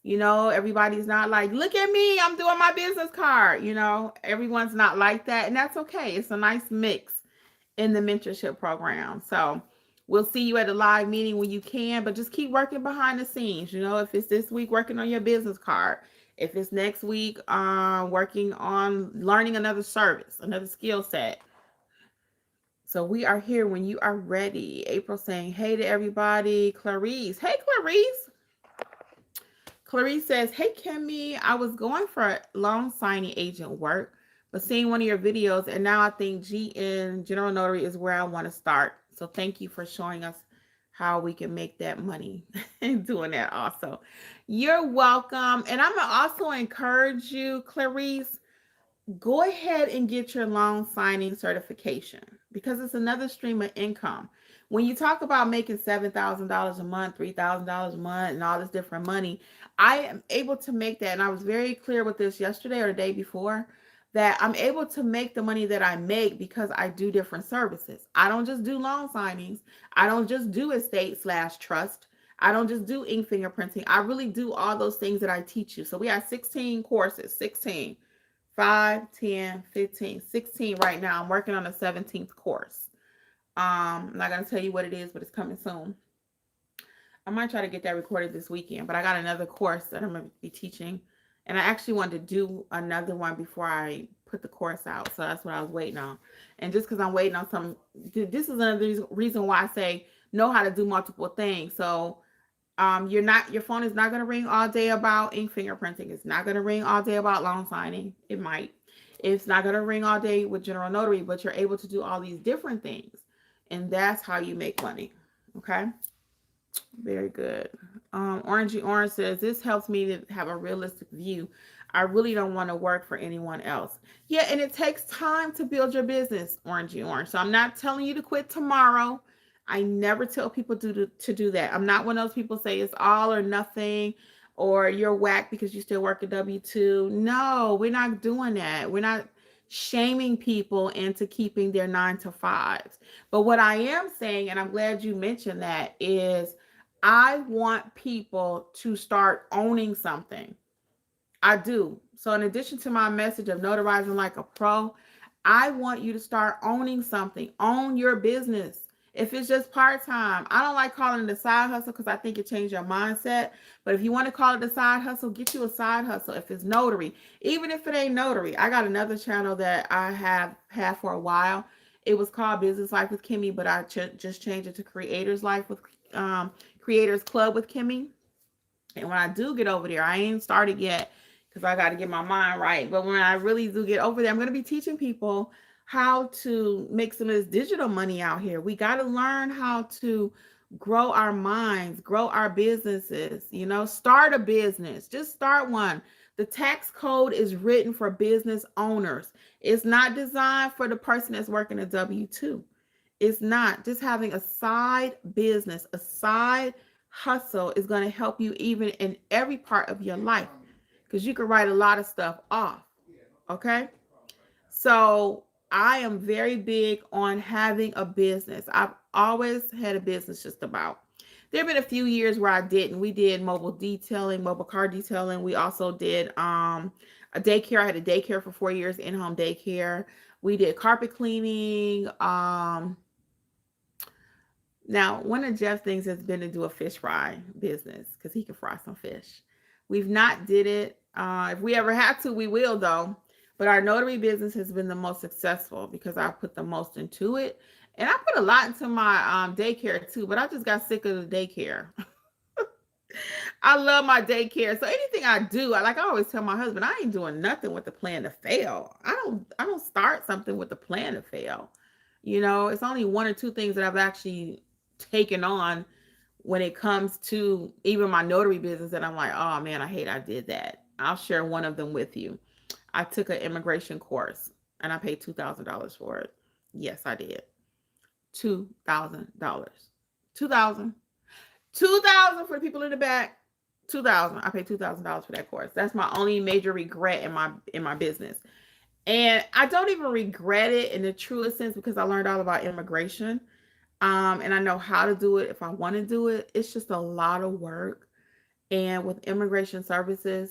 You know, everybody's not like, look at me, I'm doing my business card. You know, everyone's not like that. And that's okay. It's a nice mix in the mentorship program. So we'll see you at a live meeting when you can, but just keep working behind the scenes. You know, if it's this week working on your business card, if it's next week working on learning another service, another skill set. So we are here when you are ready. April saying, hey to everybody. Clarice. Hey, Clarice. Clarice says, hey, Kimmi, I was going for loan signing agent work, but seeing one of your videos, and now I think GN, General Notary, is where I want to start. So thank you for showing us how we can make that money and doing that also. You're welcome. And I'm going to also encourage you, Clarice, go ahead and get your loan signing certification, because it's another stream of income. when you talk about making $7,000 a month, $3,000 a month, and all this different money, I am able to make that. And I was very clear with this yesterday or the day before, that I'm able to make the money that I make because I do different services. I don't just do loan signings. I don't just do estate/trust. I don't just do ink fingerprinting. I really do all those things that I teach you. So we have 16 courses, 16, 5, 10, 15, 16 right now. I'm working on the 17th course. I'm not going to tell you what it is, but it's coming soon. I might try to get that recorded this weekend, but I got another course that I'm going to be teaching. And I actually wanted to do another one before I put the course out. So that's what I was waiting on. And just because I'm waiting on some, this is another reason why I say know how to do multiple things. So your phone is not going to ring all day about ink fingerprinting. It's not going to ring all day about loan signing. It might. It's not going to ring all day with general notary, but you're able to do all these different things. And that's how you make money. Okay. Very good. Orangey Orange says, this helps me to have a realistic view. I really don't want to work for anyone else. Yeah, and it takes time to build your business, Orangey Orange. So I'm not telling you to quit tomorrow. I never tell people to do that. I'm not one of those people say it's all or nothing, or you're whack because you still work a W-2. No, we're not doing that. We're not shaming people into keeping their 9 to 5s. But what I am saying, and I'm glad you mentioned that, is I want people to start owning something. I do. So in addition to my message of notarizing like a pro, I want you to start owning something. Own your business. If it's just part-time, I don't like calling it a side hustle because I think it changed your mindset. But if you want to call it a side hustle, get you a side hustle. If it's notary, even if it ain't notary, I got another channel that I have had for a while. It was called Business Life with Kimmi, but I just changed it to Creators Life with Creators Club with Kimmi. And when I do get over there, I ain't started yet because I got to get my mind right. But when I really do get over there, I'm going to be teaching people how to make some of this digital money out here. We got to learn how to grow our minds, grow our businesses, start a business, just start one. The tax code is written for business owners. It's not designed for the person that's working a W-2. It's not. Just having a side business, a side hustle is going to help you even in every part of your life, because you can write a lot of stuff off. Okay. So I am very big on having a business. I've always had a business just about. There have been a few years where I didn't. We did mobile detailing, mobile car detailing. We also did a daycare. I had a daycare for 4 years, in-home daycare. We did carpet cleaning. Now, one of Jeff's things has been to do a fish fry business because he can fry some fish. We've not did it. If we ever have to, we will though. But our notary business has been the most successful because I put the most into it. And I put a lot into my daycare too, but I just got sick of the daycare. I love my daycare. So anything I do, I always tell my husband, I ain't doing nothing with the plan to fail. I don't start something with the plan to fail. It's only 1 or 2 things that I've actually taken on when it comes to even my notary business that I'm like, oh man, I hate I did that. I'll share one of them with you. I took an immigration course and I paid $2,000 for it. Yes, I did. $2,000. 2,000. 2,000 for the people in the back. 2,000. I paid $2,000 for that course. That's my only major regret in my business. And I don't even regret it in the truest sense because I learned all about immigration. And I know how to do it if I want to do it. It's just a lot of work. And with immigration services,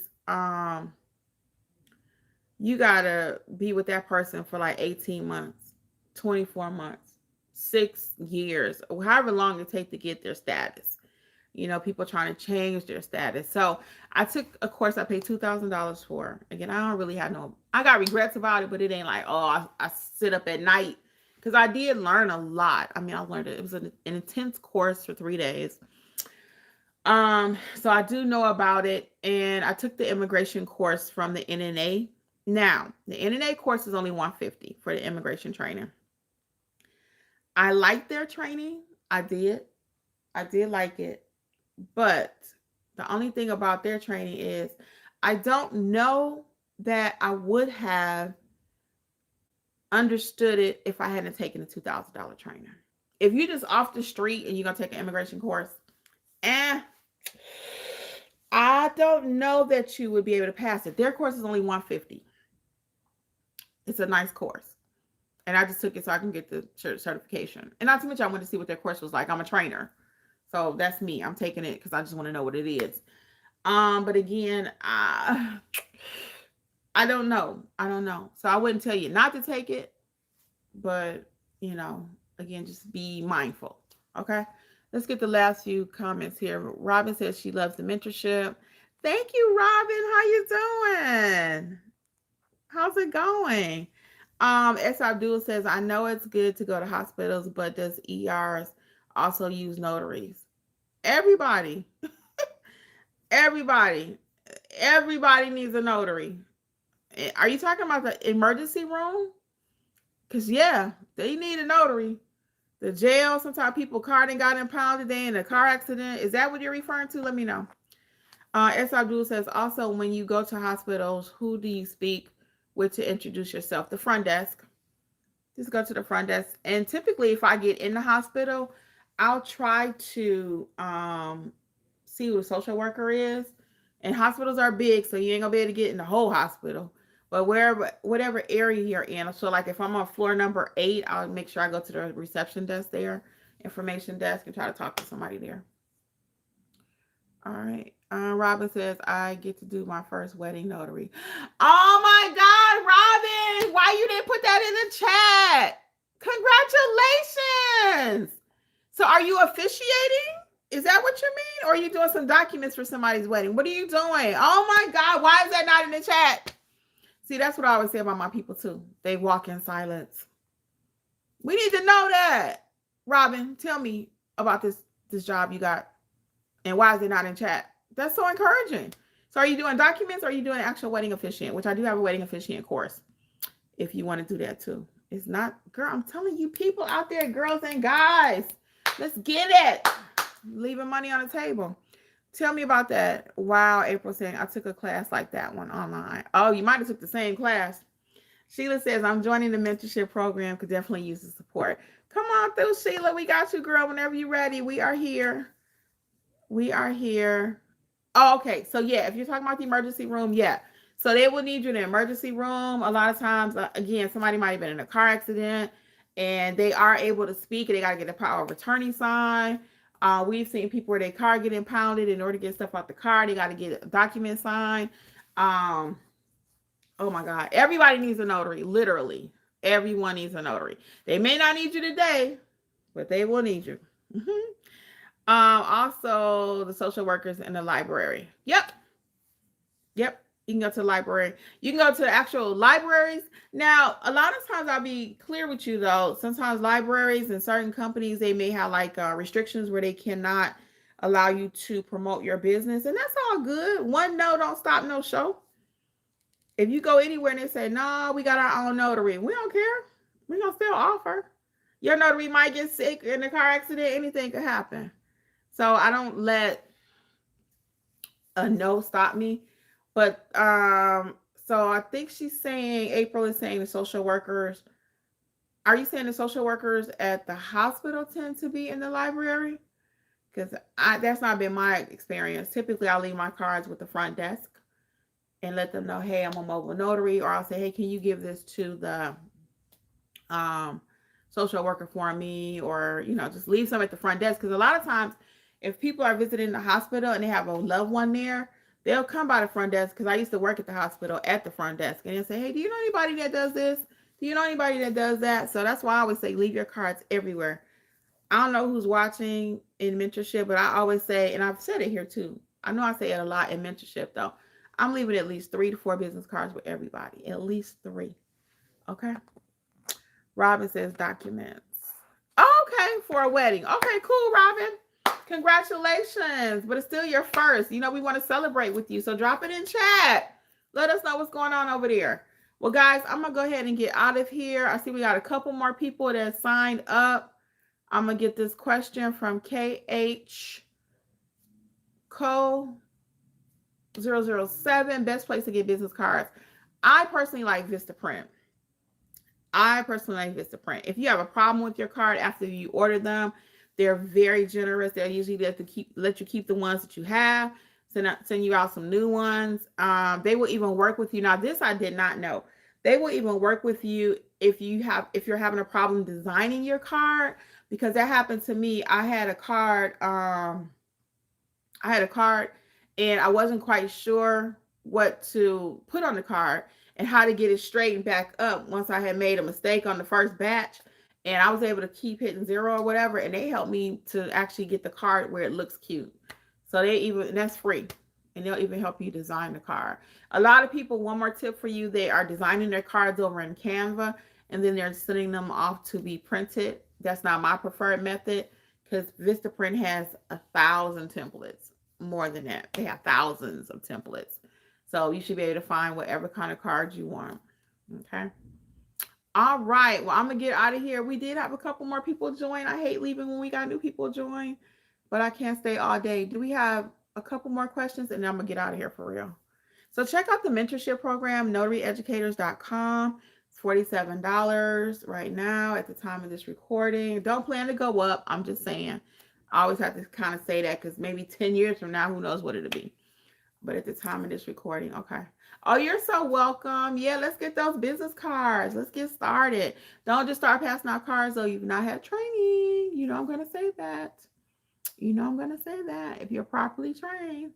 you gotta be with that person for like 18 months, 24 months, 6 years, or however long it takes to get their status. People trying to change their status. So I took a course I paid $2,000 for. Again, I don't really have I got regrets about it, but it ain't like, oh, I sit up at night. Because I did learn a lot. I learned it. It was an intense course for 3 days. So I do know about it. And I took the immigration course from the NNA. Now, the NNA course is only $150 for the immigration training. I liked their training. I did like it. But the only thing about their training is I don't know that I would have understood it if I hadn't taken a $2,000 trainer. If you're just off the street and you're going to take an immigration course, eh, I don't know that you would be able to pass it. Their course is only $150. It's a nice course. And I just took it so I can get the certification. And not to mention, I wanted to see what their course was like. I'm a trainer. So that's me. I'm taking it because I just want to know what it is. But again, I don't know. I don't know. So I wouldn't tell you not to take it, but again, just be mindful. Okay. Let's get the last few comments here. Robin says she loves the mentorship. Thank you, Robin. How you doing? How's it going? S. Abdul says, I know it's good to go to hospitals, but does ERs also use notaries? Everybody, everybody, everybody needs a notary. Are you talking about the emergency room? Because, yeah, they need a notary. The jail, sometimes people car got impounded, they in a car accident. Is that what you're referring to? Let me know. S. Abdul says, also, when you go to hospitals, who do you speak with to introduce yourself? The front desk. Just go to the front desk. And typically, if I get in the hospital, I'll try to see who the social worker is. And hospitals are big, so you ain't gonna be able to get in the whole hospital. But whatever area you're in. So like if I'm on floor number 8, I'll make sure I go to the reception desk there, information desk, and try to talk to somebody there. All right. Robin says, I get to do my first wedding notary. Oh my God, Robin, why you didn't put that in the chat? Congratulations. So are you officiating? Is that what you mean? Or are you doing some documents for somebody's wedding? What are you doing? Oh my God, why is that not in the chat? See, that's what I always say about my people too. They walk in silence. We need to know that. Robin, tell me about this job you got. And why is it not in chat? That's so encouraging. So are you doing documents or are you doing actual wedding officiant? Which I do have a wedding officiant course if you want to do that too. It's not, girl, I'm telling you, people out there, girls and guys, let's get it. Leaving money on the table. Tell me about that. Wow, April saying, I took a class like that one online. Oh, you might have took the same class. Sheila says, I'm joining the mentorship program. Could definitely use the support. Come on through, Sheila. We got you, girl. Whenever you're ready, we are here. We are here. Oh, okay. So yeah, if you're talking about the emergency room, yeah. So they will need you in the emergency room. A lot of times, again, somebody might have been in a car accident and they are able to speak and they got to get a power of attorney signed. We've seen people where their car get impounded. In order to get stuff out the car, they got to get a document signed. Oh my God. Everybody needs a notary. Literally. Everyone needs a notary. They may not need you today, but they will need you. Mm-hmm. Also the social workers in the library. Yep. You can go to the library. You can go to the actual libraries. Now, a lot of times I'll be clear with you though. Sometimes libraries and certain companies, they may have like restrictions where they cannot allow you to promote your business. And that's all good. One no don't stop no show. If you go anywhere and they say, no, we got our own notary. We don't care. We're going to still offer. Your notary might get sick in a car accident. Anything could happen. So I don't let a no stop me. But so I think she's saying, April is saying the social workers. Are you saying the social workers at the hospital tend to be in the library? Because that's not been my experience. Typically, I'll leave my cards with the front desk and let them know, hey, I'm a mobile notary. Or I'll say, hey, can you give this to the social worker for me? Or, just leave some at the front desk. Because a lot of times, if people are visiting the hospital and they have a loved one there, they'll come by the front desk, because I used to work at the hospital at the front desk, and they'll say, hey, do you know anybody that does this? Do you know anybody that does that? So that's why I always say leave your cards everywhere. I don't know who's watching in mentorship, but I always say, and I've said it here too, I know I say it a lot in mentorship though, I'm leaving at least 3 to 4 business cards with everybody. At least 3. Okay. Robin says documents. Okay, for a wedding. Okay, cool, Robin. Congratulations, but it's still your first. We want to celebrate with you, so drop it in chat. Let us know what's going on over there. Well, guys, I'm going to go ahead and get out of here. I see we got a couple more people that signed up. I'm going to get this question from KH Co 007. Best place to get business cards. I personally like Vistaprint. I personally like Vistaprint. If you have a problem with your card after you order them, they're very generous. They'll usually let you keep the ones that you have, send you out some new ones. They will even work with you. Now, this I did not know. They will even work with you if you're having a problem designing your card, because that happened to me. I had a card and I wasn't quite sure what to put on the card and how to get it straightened back up once I had made a mistake on the first batch. And I was able to keep hitting zero or whatever. And they helped me to actually get the card where it looks cute. So that's free. And they'll even help you design the card. A lot of people, one more tip for you, they are designing their cards over in Canva and then they're sending them off to be printed. That's not my preferred method because Vistaprint has 1,000 templates. More than that, they have thousands of templates, so you should be able to find whatever kind of cards you want. Okay, all right, well, I'm gonna get out of here. We did have a couple more people join. I hate leaving when we got new people join, but I can't stay all day. Do we have a couple more questions and then I'm gonna get out of here for real? So check out the mentorship program, notaryeducators.com. It's $47 right now at the time of this recording. Don't plan to go up. I'm just saying. I always have to kind of say that because maybe 10 years from now, who knows what it'll be. But at the time of this recording, okay. Oh, you're so welcome. Yeah, let's get those business cards. Let's get started. Don't just start passing out cards though you've not had training. You know I'm going to say that. You know I'm going to say that if you're properly trained.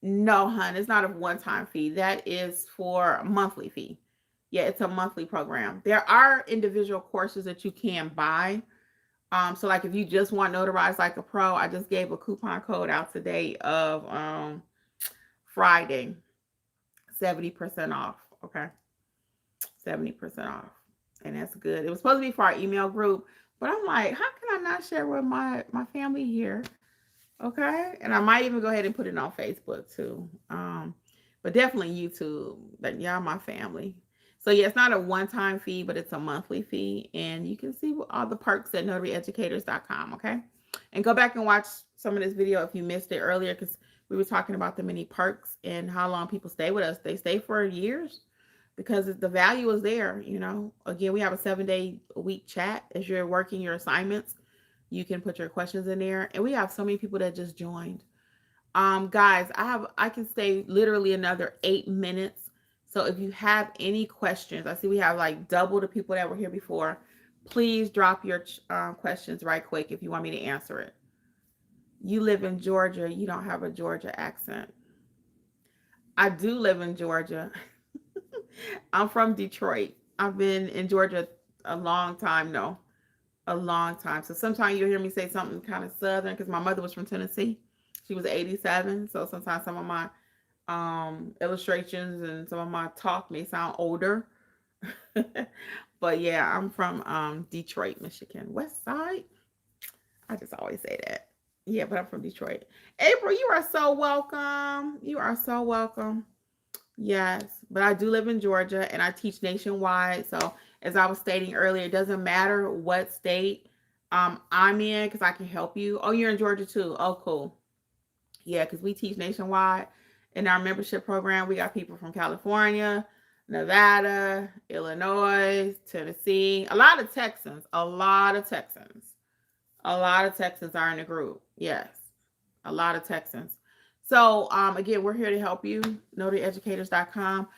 No, hun, it's not a one-time fee. That is for a monthly fee. Yeah, it's a monthly program. There are individual courses that you can buy. So like if you just want Notarize like a pro, I just gave a coupon code out today of Friday, 70% off. Okay, 70% off, and that's good. It was supposed to be for our email group, but I'm like, how can I not share with my family here? Okay, and I might even go ahead and put it on Facebook too. But definitely YouTube. But y'all my family. So yeah, it's not a one-time fee, but it's a monthly fee. And you can see all the perks at notaryeducators.com, okay? And go back and watch some of this video if you missed it earlier, because we were talking about the many perks and how long people stay with us. They stay for years because the value is there, you know. Again, we have a 7-day-a-week chat as you're working your assignments. You can put your questions in there. And we have so many people that just joined. Guys, I can stay literally another 8 minutes. So if you have any questions, I see we have like double the people that were here before. Please drop your questions right quick if you want me to answer it. You live in Georgia. You don't have a Georgia accent. I do live in Georgia. I'm from Detroit. I've been in Georgia a long time, no. A long time. So sometimes you'll hear me say something kind of southern because my mother was from Tennessee. She was 87. So sometimes some of my illustrations and some of my talk may sound older. But yeah, I'm from Detroit, Michigan. West Side. I just always say that. Yeah, but I'm from Detroit. April, you are so welcome. You are so welcome. Yes, but I do live in Georgia and I teach nationwide. So as I was stating earlier, it doesn't matter what state I'm in because I can help you. Oh, you're in Georgia too. Oh, cool. Yeah, because we teach nationwide in our membership program. We got people from California, Nevada, Illinois, Tennessee, a lot of Texans, a lot of Texans. A lot of Texans are in the group. Yes, a lot of Texans. So again, we're here to help you, notaryeducators.com.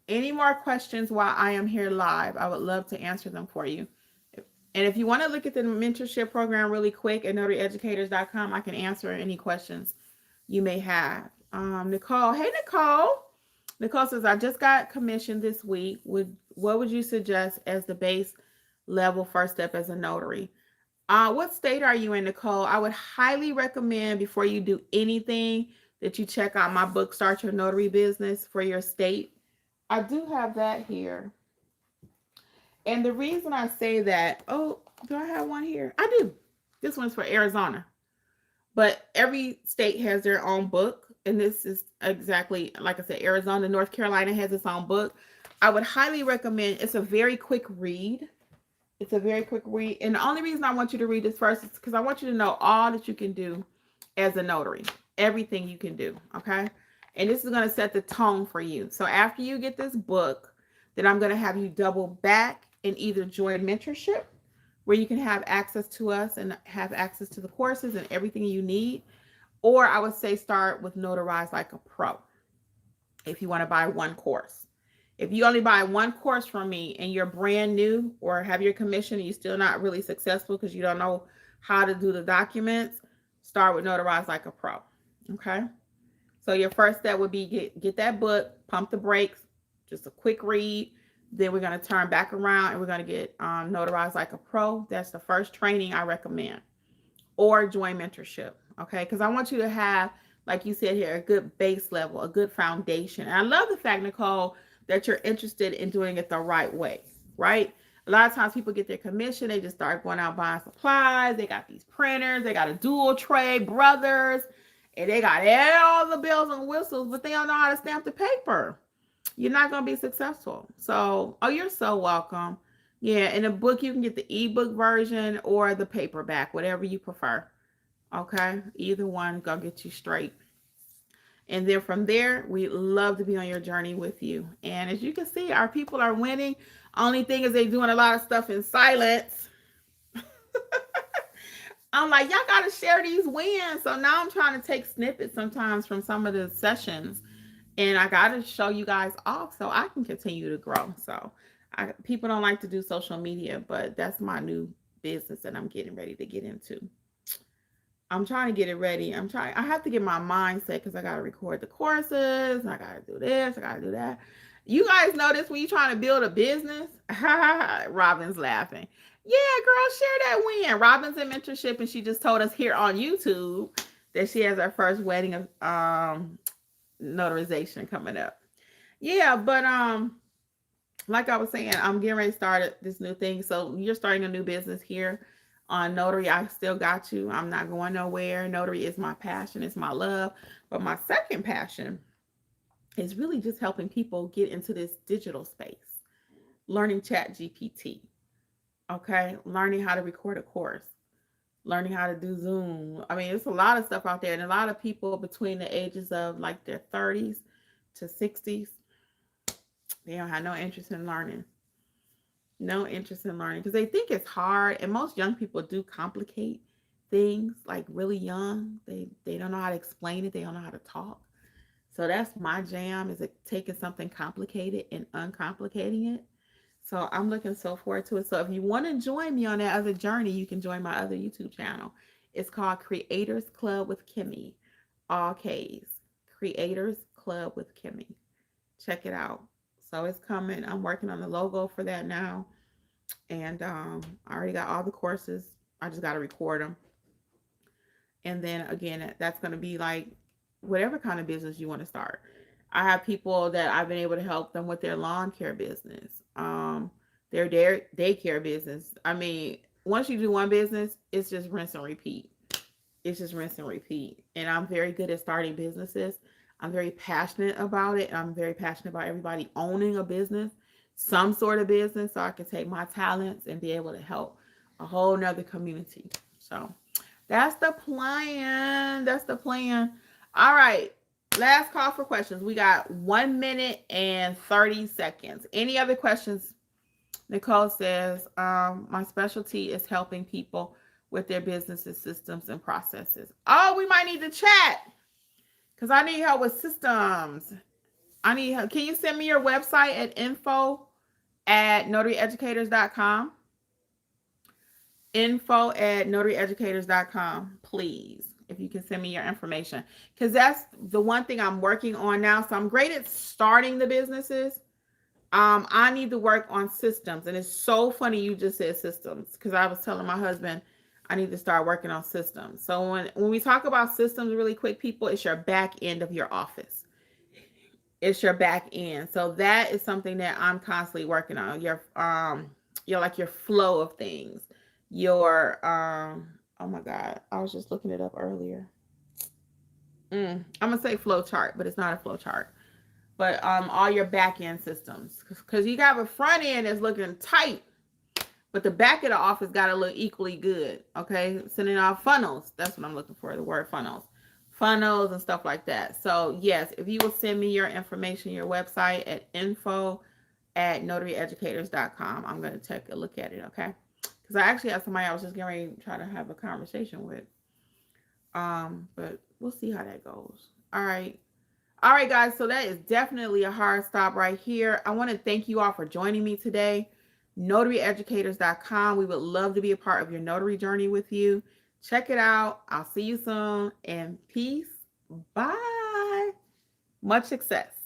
Any more questions while I am here live? I would love to answer them for you. And if you want to look at the mentorship program really quick at notaryeducators.com, I can answer any questions you may have. Nicole, hey Nicole. Nicole says, I just got commissioned this week. What would you suggest as the base level first step as a notary? What state are you in, Nicole? I would highly recommend before you do anything that you check out my book, Start Your Notary Business for your state. I do have that here. And the reason I say that, oh, do I have one here? I do. This one's for Arizona. But every state has their own book. And this is exactly, like I said, Arizona, North Carolina has its own book. I would highly recommend, it's a very quick read. It's a very quick read. And the only reason I want you to read this first is because I want you to know all that you can do as a notary. Everything you can do, okay? And this is going to set the tone for you. So after you get this book, Then I'm going to have you double back and either join mentorship, where you can have access to us and have access to the courses and everything you need. Or I would say start with Notarize like a pro if you want to buy one course. If you only buy one course from me and you're brand new or have your commission and you're still not really successful because you don't know how to do the documents, start with Notarize like a pro. Okay. So your first step would be get that book, pump the brakes, just a quick read. Then we're going to turn back around and we're going to get Notarize like a pro. That's the first training I recommend. Or join mentorship. Okay. Because I want you to have, like you said here, a good base level, a good foundation. And I love the fact, Nicole, that you're interested in doing it the right way, right? A lot of times people get their commission, they just start going out buying supplies. They got these printers, they got a dual tray, brothers, and they got all the bells and whistles, but they don't know how to stamp the paper. You're not going to be successful. So, oh, you're so welcome. Yeah, in a book, you can get the ebook version or the paperback, whatever you prefer. Okay, either one gonna get you straight. And then from there, we love to be on your journey with you. And as you can see, our people are winning. Only thing is they're doing a lot of stuff in silence. I'm like, y'all got to share these wins. So now I'm trying to take snippets sometimes from some of the sessions. And I got to show you guys off so I can continue to grow. So people don't like to do social media, but that's my new business that I'm getting ready to get into. I'm trying to get it ready. I have to get my mindset because I got to record the courses. I got to do this. I got to do that. You guys notice when you're trying to build a business? Robin's laughing. Yeah, girl, share that win. Robin's in mentorship, and she just told us here on YouTube that she has her first wedding of notarization coming up. Yeah, but like I was saying, I'm getting ready to start this new thing. So you're starting a new business here on Notary. I still got you. I'm not going nowhere. Notary is my passion. It's my love. But my second passion is really just helping people get into this digital space, learning Chat GPT. Okay, learning how to record a course, learning how to do Zoom. I mean, there's a lot of stuff out there, and a lot of people between the ages of like their 30s to 60s, they don't have no interest in learning. No interest in learning because they think it's hard, and most young people do complicate things like really young. They don't know how to explain it. They don't know how to talk. So that's my jam, is it taking something complicated and uncomplicating it. So I'm looking so forward to it. So if you want to join me on that other journey, you can join my other YouTube channel. It's called Creators Club with Kimmi, all K's. Creators Club with Kimmi. Check it out. So it's coming. I'm working on the logo for that now. And I already got all the courses. I just got to record them. And then again, that's going to be like whatever kind of business you want to start. I have people that I've been able to help them with their lawn care business, their daycare business. I mean, once you do one business, it's just rinse and repeat. It's just rinse and repeat. And I'm very good at starting businesses. I'm very passionate about it. I'm very passionate about everybody owning a business, some sort of business, so I can take my talents and be able to help a whole nother community. So that's the plan. That's the plan. All right. Last call for questions. We got 1 minute and 30 seconds. Any other questions? Nicole says, my specialty is helping people with their businesses, systems, and processes. Oh, we might need to chat because I need help with systems. I need help. Can you send me your website at info@notaryeducators.com? info@notaryeducators.com, please. If you can send me your information, because that's the one thing I'm working on now. So I'm great at starting the businesses. I need to work on systems. And it's so funny you just said systems, because I was telling my husband I need to start working on systems. So when we talk about systems really quick, people, it's your back end of your office. It's your back end. So that is something that I'm constantly working on. Your like your flow of things. Your oh my God, I was just looking it up earlier. I'm gonna say flow chart, but it's not a flow chart. But all your back end systems, because you got a front end that's looking tight, but the back of the office got to look equally good. Okay, sending out funnels. That's what I'm looking for. The word funnels and stuff like that. So yes, if you will send me your information, your website at info at notaryeducators.com. I'm going to take a look at it, okay? Because I actually have somebody I was just getting ready to try to have a conversation with. But we'll see how that goes. All right. All right, guys. So that is definitely a hard stop right here. I want to thank you all for joining me today. Notaryeducators.com. We would love to be a part of your notary journey with you. Check it out. I'll see you soon. And peace. Bye. Much success.